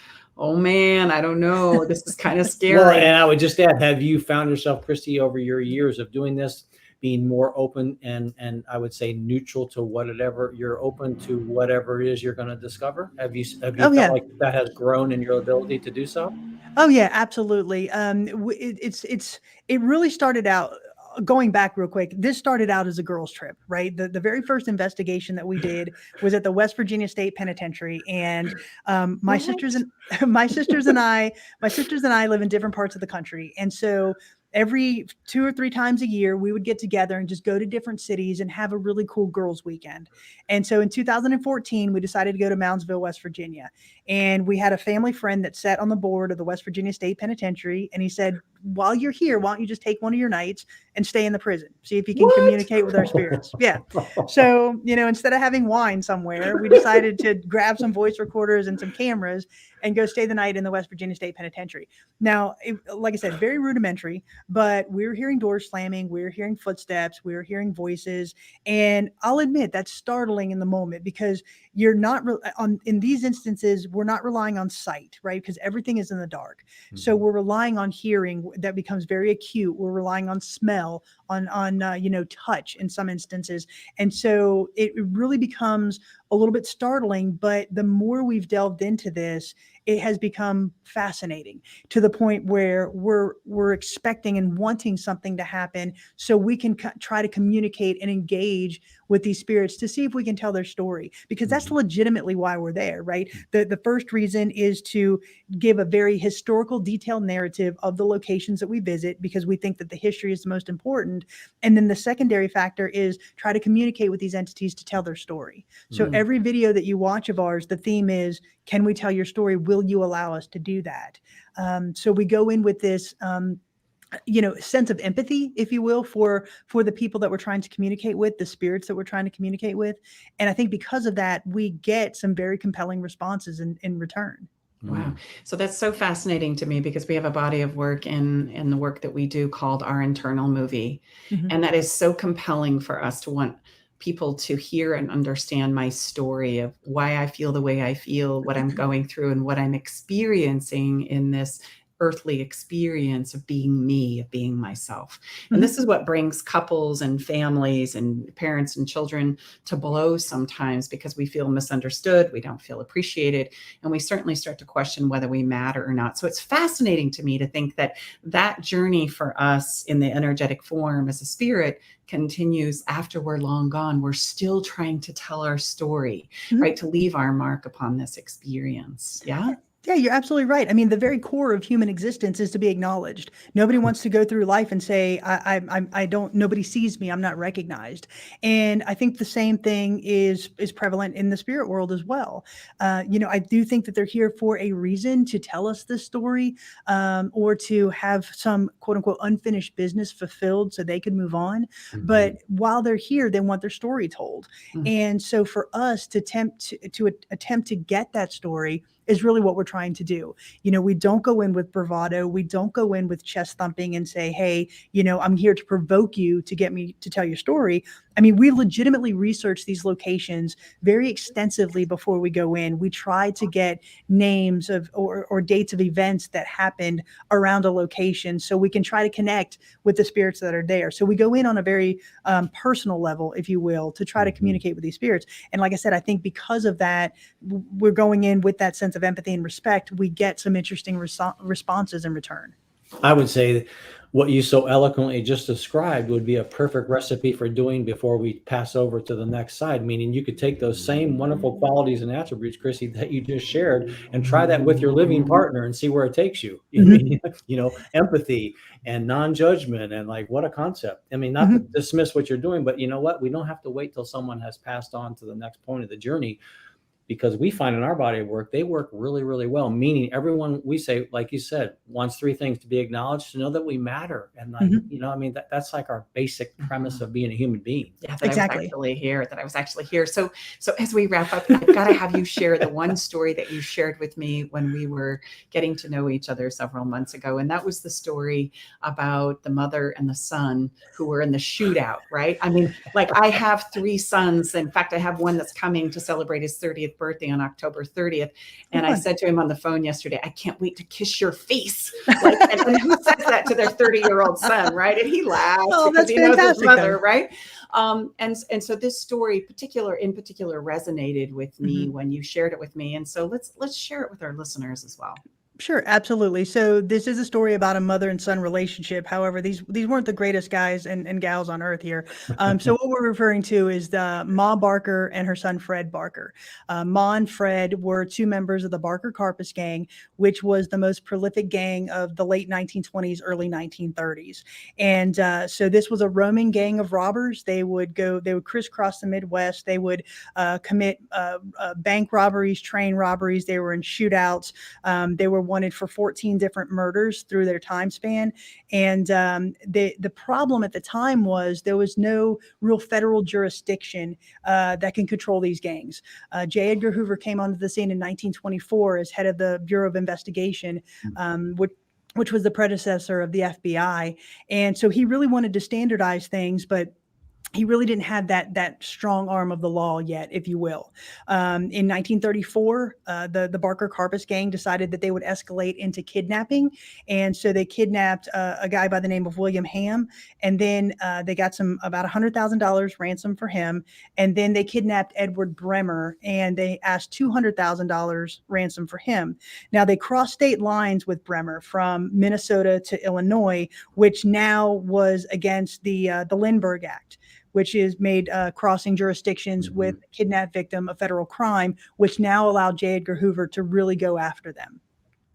oh man, I don't know, this is kind of scary. Well, and I would just add, have you found yourself, Kristy, over your years of doing this, being more open and I would say neutral to whatever you're open to, whatever it is you're going to discover? Have you felt like that has grown in your ability to do so? Oh yeah, absolutely. It really started out, going back real quick, this started out as a girls' trip, right? The very first investigation that we did was at the West Virginia State Penitentiary, and my sisters and I live in different parts of the country, and so every 2 or 3 times a year, we would get together and just go to different cities and have a really cool girls' weekend. And so in 2014, we decided to go to Moundsville, West Virginia. And we had a family friend that sat on the board of the West Virginia State Penitentiary. And he said, while you're here, why don't you just take one of your nights and stay in the prison? See if you can communicate with our spirits. Yeah. So, instead of having wine somewhere, we decided to grab some voice recorders and some cameras and go stay the night in the West Virginia State Penitentiary. Now, like I said, very rudimentary, but we were hearing doors slamming, we were hearing footsteps, we were hearing voices. And I'll admit that's startling in the moment, because you're not in these instances, we're not relying on sight, right? Because everything is in the dark. Mm-hmm. So we're relying on hearing that becomes very acute. We're relying on smell, on touch in some instances. And so it really becomes a little bit startling, but the more we've delved into this, it has become fascinating to the point where we're expecting and wanting something to happen so we can try to communicate and engage with these spirits to see if we can tell their story, because that's legitimately why we're there, right? The first reason is to give a very historical, detailed narrative of the locations that we visit, because we think that the history is the most important. And then the secondary factor is try to communicate with these entities to tell their story. So every video that you watch of ours, the theme is, can we tell your story? Will you allow us to do that? So we go in with this sense of empathy, if you will, for the people that we're trying to communicate with, the spirits that we're trying to communicate with. And I think because of that, we get some very compelling responses in return. Wow. So that's so fascinating to me, because we have a body of work in the work that we do called Our Internal Movie. Mm-hmm. And that is so compelling for us to want people to hear and understand my story of why I feel the way I feel, what I'm going through, and what I'm experiencing in this earthly experience of being me, of being myself. And this is what brings couples and families and parents and children to blows sometimes, because we feel misunderstood, we don't feel appreciated, and we certainly start to question whether we matter or not. So it's fascinating to me to think that that journey for us in the energetic form as a spirit continues after we're long gone. We're still trying to tell our story, right? To leave our mark upon this experience. Yeah. Yeah, you're absolutely right. I mean, the very core of human existence is to be acknowledged. Nobody wants to go through life and say, nobody sees me, I'm not recognized. And I think the same thing is prevalent in the spirit world as well. I do think that they're here for a reason, to tell us this story, or to have some quote unquote unfinished business fulfilled so they could move on. Mm-hmm. But while they're here, they want their story told. Mm-hmm. And so for us to attempt to get that story, is really what we're trying to do. We don't go in with bravado. We don't go in with chest thumping and say, hey, I'm here to provoke you to get me to tell your story. I mean, we legitimately research these locations very extensively before we go in. We try to get names of or dates of events that happened around a location so we can try to connect with the spirits that are there. So we go in on a very personal level, if you will, to try to communicate with these spirits. And like I said, I think because of that, we're going in with that sense of empathy and respect. We get some interesting responses in return. I would say what you so eloquently just described would be a perfect recipe for doing before we pass over to the next side, meaning you could take those same wonderful qualities and attributes, Kristy, that you just shared and try that with your living partner and see where it takes you. Empathy and non-judgment and like, what a concept. I mean, not to dismiss what you're doing, but you know what? We don't have to wait till someone has passed on to the next point of the journey, because we find in our body of work, they work really, really well. Meaning everyone, we say, like you said, wants three things: to be acknowledged, to know that we matter. And like, that's like our basic premise of being a human being. Yeah, exactly. I was actually here. So as we wrap up, I've got to have you share the one story that you shared with me when we were getting to know each other several months ago. And that was the story about the mother and the son who were in the shootout, right? I mean, like, I have three sons. In fact, I have one that's coming to celebrate his 30th birthday on October 30th. And I said to him on the phone yesterday, I can't wait to kiss your face. Like, and who says that to their 30-year-old son, right? And he laughs because he knows his mother, right? And so this story in particular resonated with me when you shared it with me. And so let's share it with our listeners as well. Sure, absolutely. So this is a story about a mother and son relationship. However, these weren't the greatest guys and gals on earth here. So what we're referring to is the Ma Barker and her son Fred Barker. Ma and Fred were two members of the Barker Carpus gang, which was the most prolific gang of the late 1920s, early 1930s. And so this was a roaming gang of robbers. They would crisscross the Midwest. They would commit bank robberies, train robberies. They were in shootouts. They were wanted for 14 different murders through their time span. And the problem at the time was there was no real federal jurisdiction that can control these gangs. J. Edgar Hoover came onto the scene in 1924 as head of the Bureau of Investigation, which was the predecessor of the FBI. And so he really wanted to standardize things, but he really didn't have that strong arm of the law yet, if you will. In 1934, the Barker Carpus gang decided that they would escalate into kidnapping. And so they kidnapped a guy by the name of William Ham. And then they got about $100,000 ransom for him. And then they kidnapped Edward Bremer and they asked $200,000 ransom for him. Now they crossed state lines with Bremer from Minnesota to Illinois, which now was against the Lindbergh Act, which is made crossing jurisdictions with a kidnapped victim a federal crime, which now allowed J. Edgar Hoover to really go after them.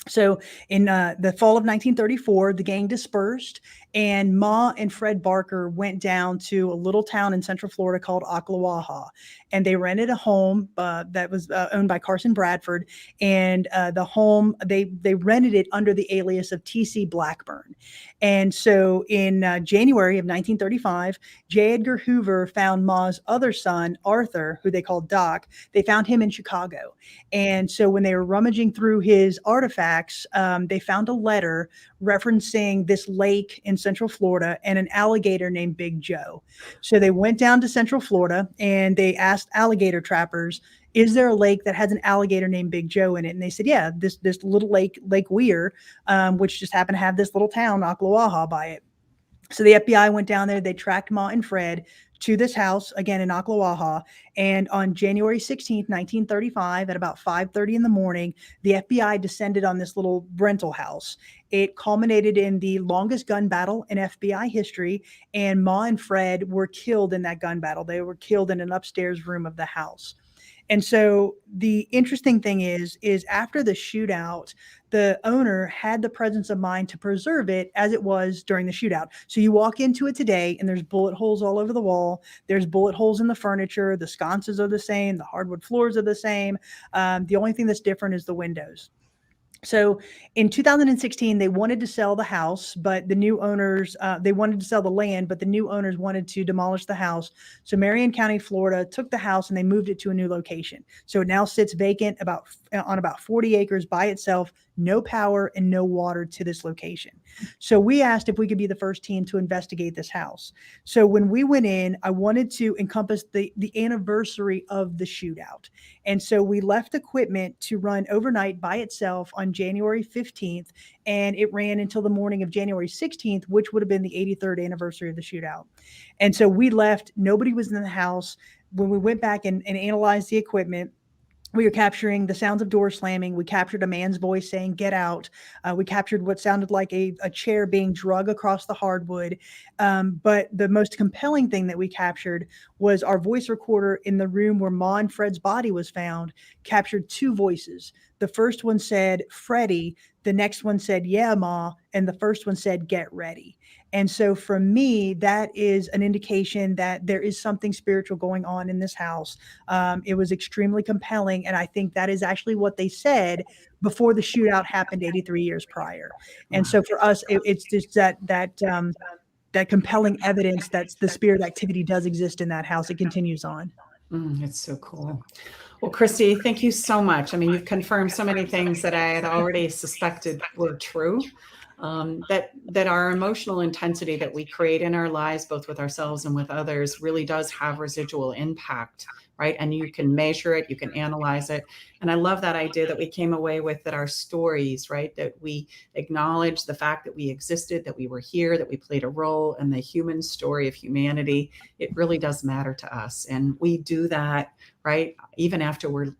So in the fall of 1934, the gang dispersed, and Ma and Fred Barker went down to a little town in Central Florida called Ocklawaha, and they rented a home that was owned by Carson Bradford. And the home, they rented it under the alias of T.C. Blackburn. And so in January of 1935, J. Edgar Hoover found Ma's other son, Arthur, who they called Doc. They found him in Chicago. And so when they were rummaging through his artifacts, they found a letter referencing this lake in Central Florida and an alligator named Big Joe. So they went down to Central Florida and they asked alligator trappers, is there a lake that has an alligator named Big Joe in it? And they said, yeah, this little Lake Weir, which just happened to have this little town, Ocklawaha, by it. So the FBI went down there. They tracked Ma and Fred to this house, again in Ocklawaha. And on January 16th, 1935, at about 5:30 in the morning, the FBI descended on this little rental house. It culminated in the longest gun battle in FBI history, and Ma and Fred were killed in that gun battle. They were killed in an upstairs room of the house. And so the interesting thing is after the shootout, the owner had the presence of mind to preserve it as it was during the shootout. So you walk into it today and there's bullet holes all over the wall. There's bullet holes in the furniture. The sconces are the same. The hardwood floors are the same. The only thing that's different is the windows. So in 2016, they wanted to sell the house, but the new owners, they wanted to sell the land, but the new owners wanted to demolish the house. So Marion County, Florida took the house and they moved it to a new location. So it now sits vacant on about 40 acres by itself, no power and no water to this location. So we asked if we could be the first team to investigate this house. So when we went in, I wanted to encompass the anniversary of the shootout. And so we left equipment to run overnight by itself on January 15th, and it ran until the morning of January 16th, which would have been the 83rd anniversary of the shootout. And so we left, nobody was in the house. When we went back and analyzed the equipment, we were capturing the sounds of doors slamming. We captured a man's voice saying, "Get out." We captured what sounded like a chair being drug across the hardwood. But the most compelling thing that we captured was our voice recorder in the room where Ma and Fred's body was found, captured two voices. The first one said, "Freddie." The next one said, "Yeah, Ma." And the first one said, "Get ready." And so for me, that is an indication that there is something spiritual going on in this house. It was extremely compelling. And I think that is actually what they said before the shootout happened 83 years prior. And so for us, it's just that compelling evidence that the spirit activity does exist in that house. It continues on. It's so cool. Well, Kristy, thank you so much. I mean, you've confirmed so many things that I had already suspected were true. That our emotional intensity that we create in our lives, both with ourselves and with others, really does have residual impact, right? And you can measure it, you can analyze it. And I love that idea that we came away with, that our stories, right? That we acknowledge the fact that we existed, that we were here, that we played a role in the human story of humanity. It really does matter to us. And we do that, right? Even after we're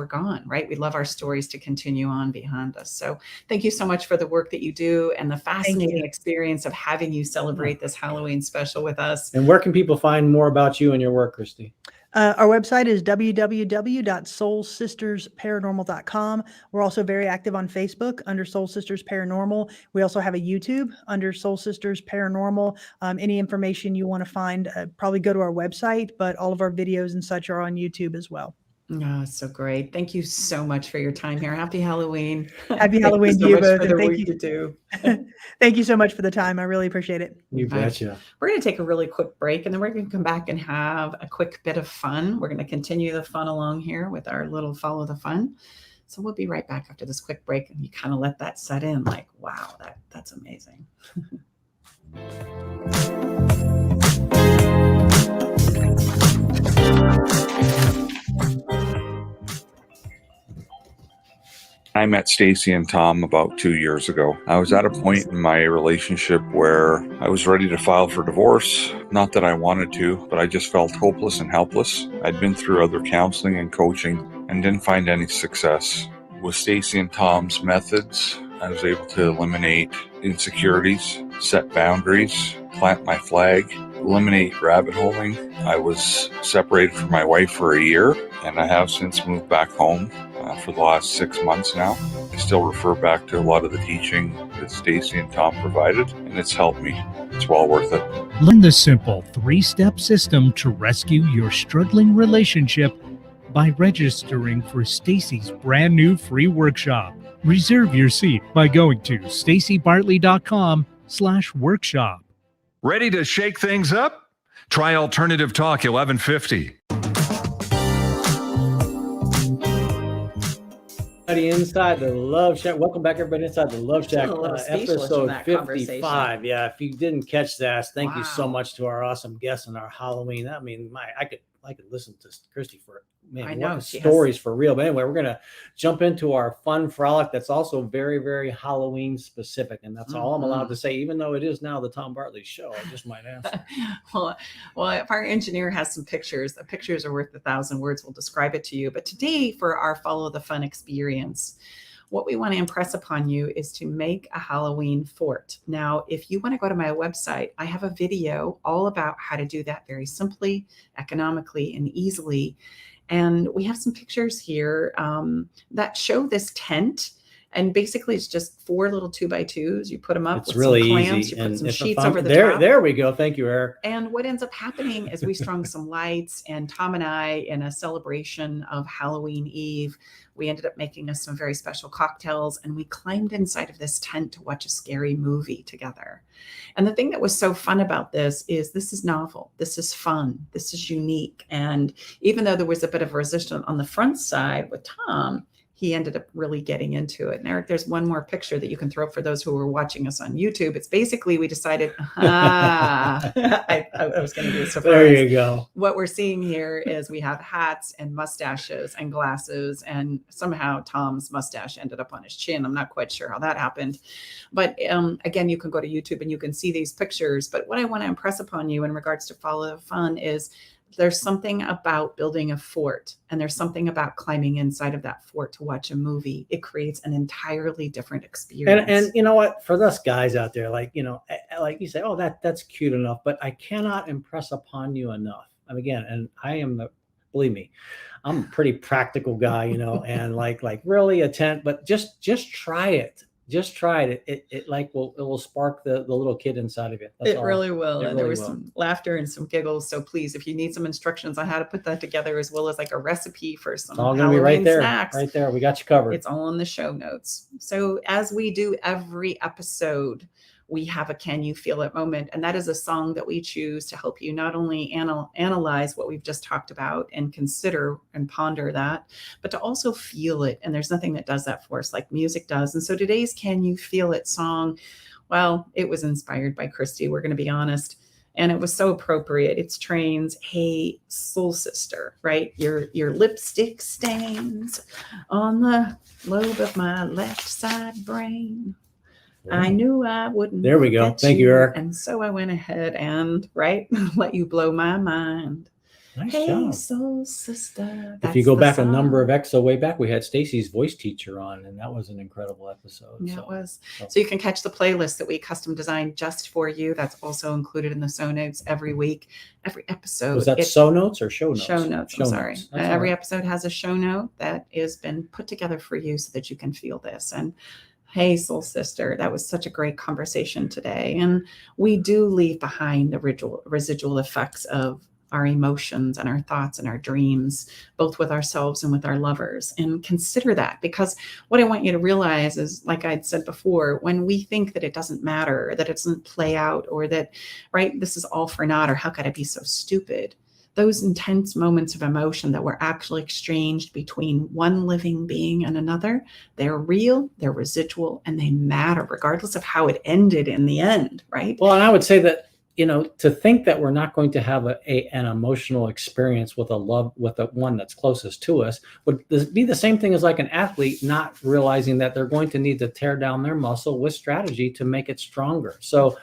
gone, right? We love our stories to continue on behind us. So thank you so much for the work that you do and the fascinating experience of having you celebrate this Halloween special with us. And where can people find more about you and your work, Kristy? Our website is www.soulsistersparanormal.com. We're also very active on Facebook under Soul Sisters Paranormal. We also have a YouTube under Soul Sisters Paranormal. Any information you want to find, probably go to our website, but all of our videos and such are on YouTube as well. Oh, so great. Thank you so much for your time here. Happy Halloween. Happy Halloween to you both. For the work you do. Thank you so much for the time. I really appreciate it. You betcha. We're going to take a really quick break, and then we're going to come back and have a quick bit of fun. We're going to continue the fun along here with our little follow the fun. So we'll be right back after this quick break, and you kind of let that set in like, wow, that's amazing. I met Stacy and Tom about 2 years ago. I was at a point in my relationship where I was ready to file for divorce. Not that I wanted to, but I just felt hopeless and helpless. I'd been through other counseling and coaching and didn't find any success. With Stacy and Tom's methods, I was able to eliminate insecurities, set boundaries, plant my flag, eliminate rabbit holing. I was separated from my wife for a year, and I have since moved back home for the last 6 months now. I still refer back to a lot of the teaching that Stacy and Tom provided, and it's helped me. It's well worth it. Learn the simple 3-step system to rescue your struggling relationship by registering for Stacy's brand new free workshop. Reserve your seat by going to stacybartley.com/workshop. Ready to shake things up? Try Alternative Talk 1150. Inside the Love Shack. Welcome back, everybody, inside the Love Shack, episode 55. Yeah, if you didn't catch that, thank you so much to our awesome guests on our Halloween. I mean, I could listen to Kristy for stories for real. But anyway, we're gonna jump into our fun frolic that's also very, very Halloween specific, and that's all I'm allowed to say, even though it is now the Tom Bartley Show. I just might answer. well, if our engineer has some pictures, the pictures are worth 1,000 words. We'll describe it to you. But today, for our Follow the Fun experience, what we want to impress upon you is to make a Halloween fort. Now, if you want to go to my website, I have a video all about how to do that very simply, economically, and easily. And we have some pictures here that show this tent. And basically it's just 4 little 2x2s. You put them up It's with really some clamps, easy. you put some it's a sheets fun- over the there, top. there we go. Thank you, Eric. And what ends up happening is we strung some lights, and Tom and I, in a celebration of Halloween Eve, we ended up making us some very special cocktails, and we climbed inside of this tent to watch a scary movie together. And the thing that was so fun about this is novel. This is fun. This is unique. And even though there was a bit of resistance on the front side with Tom, he ended up really getting into it. And Eric, there's one more picture that you can throw up for those who are watching us on YouTube. It's basically, we decided, I was going to do a surprise. There you go. What we're seeing here is we have hats and mustaches and glasses, and somehow Tom's mustache ended up on his chin. I'm not quite sure how that happened. But again, you can go to YouTube and you can see these pictures. But what I want to impress upon you in regards to Follow the Fun is there's something about building a fort, and there's something about climbing inside of that fort to watch a movie. It creates an entirely different experience. And you know what, for us guys out there, like, you know, like you say, oh, that's cute enough, but I cannot impress upon you enough. And again, and I am believe me, I'm a pretty practical guy, you know, and like really a tent, but just try it. Just try it. It will spark the little kid inside of you. That's all. Really will. It And really there was will. some laughter and some giggles. So please, if you need some instructions on how to put that together, as well as like a recipe for some It's all gonna Halloween be right there. snacks, Right there. We got you covered. it's all in the show notes. So as we do every episode, we have a Can You Feel It moment. And that is a song that we choose to help you not only analyze what we've just talked about and consider and ponder that, but to also feel it. And there's nothing that does that for us like music does. And so today's Can You Feel It song, well, it was inspired by Kristy, we're going to be honest. And it was so appropriate. It's Train's Hey Soul Sister, right? Your lipstick stains on the lobe of my left side brain. I knew I wouldn't. There we go. forget Thank you, Eric. And so I went ahead and, right, let you blow my mind. Nice Hey, job. Soul Sister. If you go back a number of episodes way back, we had Stacy's voice teacher on, and that was an incredible episode. Yeah, so. it was. So you can catch the playlist that we custom designed just for you. That's also included in the show notes every week, every episode. Was that show notes or show notes? Show notes. I'm sorry. Notes. That's Every all right. episode has a show note that has been put together for you so that you can feel this. And hey, Soul Sister, that was such a great conversation today. And we do leave behind the residual effects of our emotions and our thoughts and our dreams, both with ourselves and with our lovers. And consider that, because what I want you to realize is, like I'd said before, when we think that it doesn't matter, that it doesn't play out, or that, right, this is all for naught, or how could I be so stupid? Those intense moments of emotion that were actually exchanged between one living being and another, they're real, they're residual, and they matter regardless of how it ended in the end, right? Well, and I would say that, you know, to think that we're not going to have an emotional experience with the one that's closest to us would be the same thing as like an athlete not realizing that they're going to need to tear down their muscle with strategy to make it stronger. So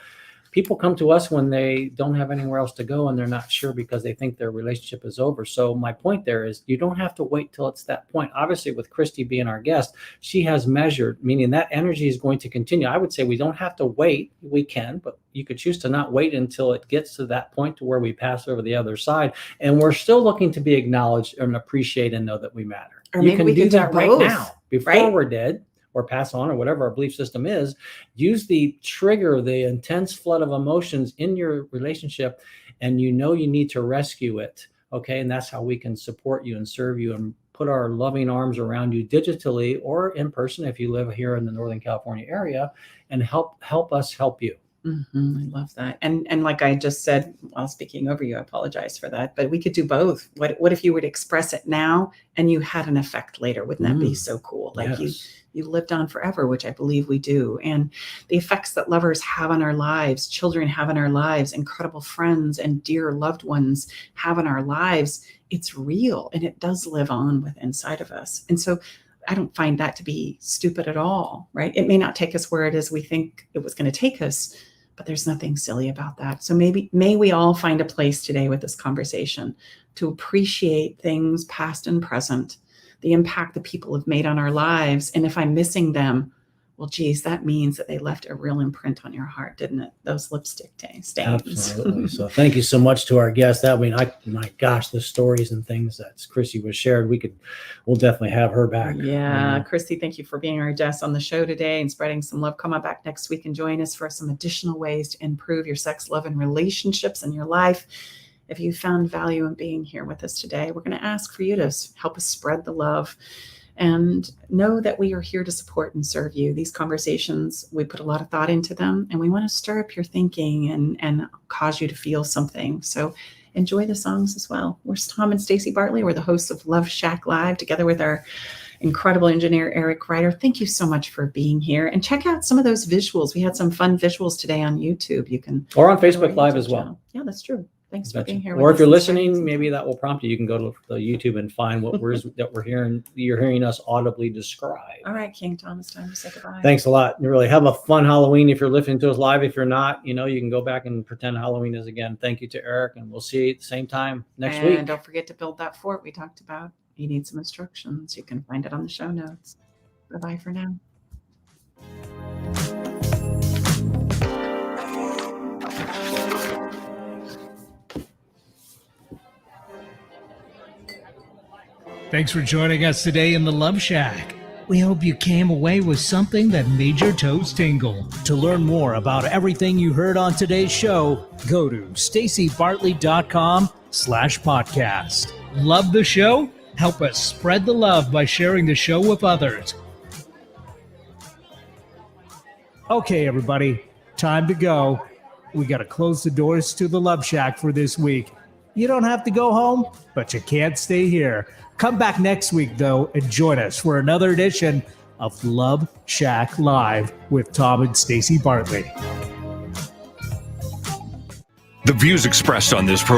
people come to us when they don't have anywhere else to go and they're not sure because they think their relationship is over. So my point there is you don't have to wait till it's that point. Obviously, with Kristy being our guest, she has measured, meaning that energy is going to continue. I would say we don't have to wait. We can, but you could choose to not wait until it gets to that point to where we pass over the other side. And we're still looking to be acknowledged and appreciate and know that we matter. Or You maybe can we do could do that right both, now before right? we're dead, or pass on, or whatever our belief system is. Use the trigger, the intense flood of emotions in your relationship, and you know you need to rescue it. Okay. And that's how we can support you and serve you and put our loving arms around you digitally or in person if you live here in the Northern California area, and help us help you. Mm-hmm. I love that. And like I just said, while speaking over you, I apologize for that, but we could do both. What if you would express it now and you had an effect later? Wouldn't that be so cool? Like Yes. you lived on forever, which I believe we do. And the effects that lovers have on our lives, children have in our lives, incredible friends and dear loved ones have in our lives, it's real and it does live on with inside of us. And so I don't find that to be stupid at all, right? It may not take us where it is we think it was going to take us, but there's nothing silly about that. So may we all find a place today with this conversation to appreciate things past and present, the impact that people have made on our lives. And if I'm missing them, Well, geez, that means that they left a real imprint on your heart, didn't it? Those lipstick stains. Absolutely. So thank you so much to our guest. My gosh, the stories and things that Kristy was shared, we'll definitely have her back. Yeah. Kristy, thank you for being our guest on the show today and spreading some love. Come on back next week and join us for some additional ways to improve your sex, love, and relationships in your life. If you found value in being here with us today, we're going to ask for you to help us spread the love. And know that we are here to support and serve you. These conversations, we put a lot of thought into them, and we want to stir up your thinking and cause you to feel something. So enjoy the songs as well. We're Tom and Stacey Bartley. We're the hosts of Love Shack Live, together with our incredible engineer, Eric Ryder. Thank you so much for being here. And check out some of those visuals. We had some fun visuals today on YouTube. Or on Facebook Live as well. Yeah, that's true. Thanks for being here. Or if you're listening, maybe that will prompt you. You can go to the YouTube and find what words that we're hearing. You're hearing us audibly describe. All right, King Tom, it's time to say goodbye. Thanks a lot. You really have a fun Halloween. If you're listening to us live, if you're not, you can go back and pretend Halloween is again. Thank you to Eric, and we'll see you at the same time next week. And don't forget to build that fort we talked about. You need some instructions. You can find it on the show notes. Bye-bye for now. Thanks for joining us today in the Love Shack. We hope you came away with something that made your toes tingle. To learn more about everything you heard on today's show, go to staceybartley.com/podcast. Love the show? Help us spread the love by sharing the show with others. Okay, everybody, time to go. We got to close the doors to the Love Shack for this week. You don't have to go home, but you can't stay here. Come back next week, though, and join us for another edition of Love Shack Live with Tom and Stacey Bartley. The views expressed on this program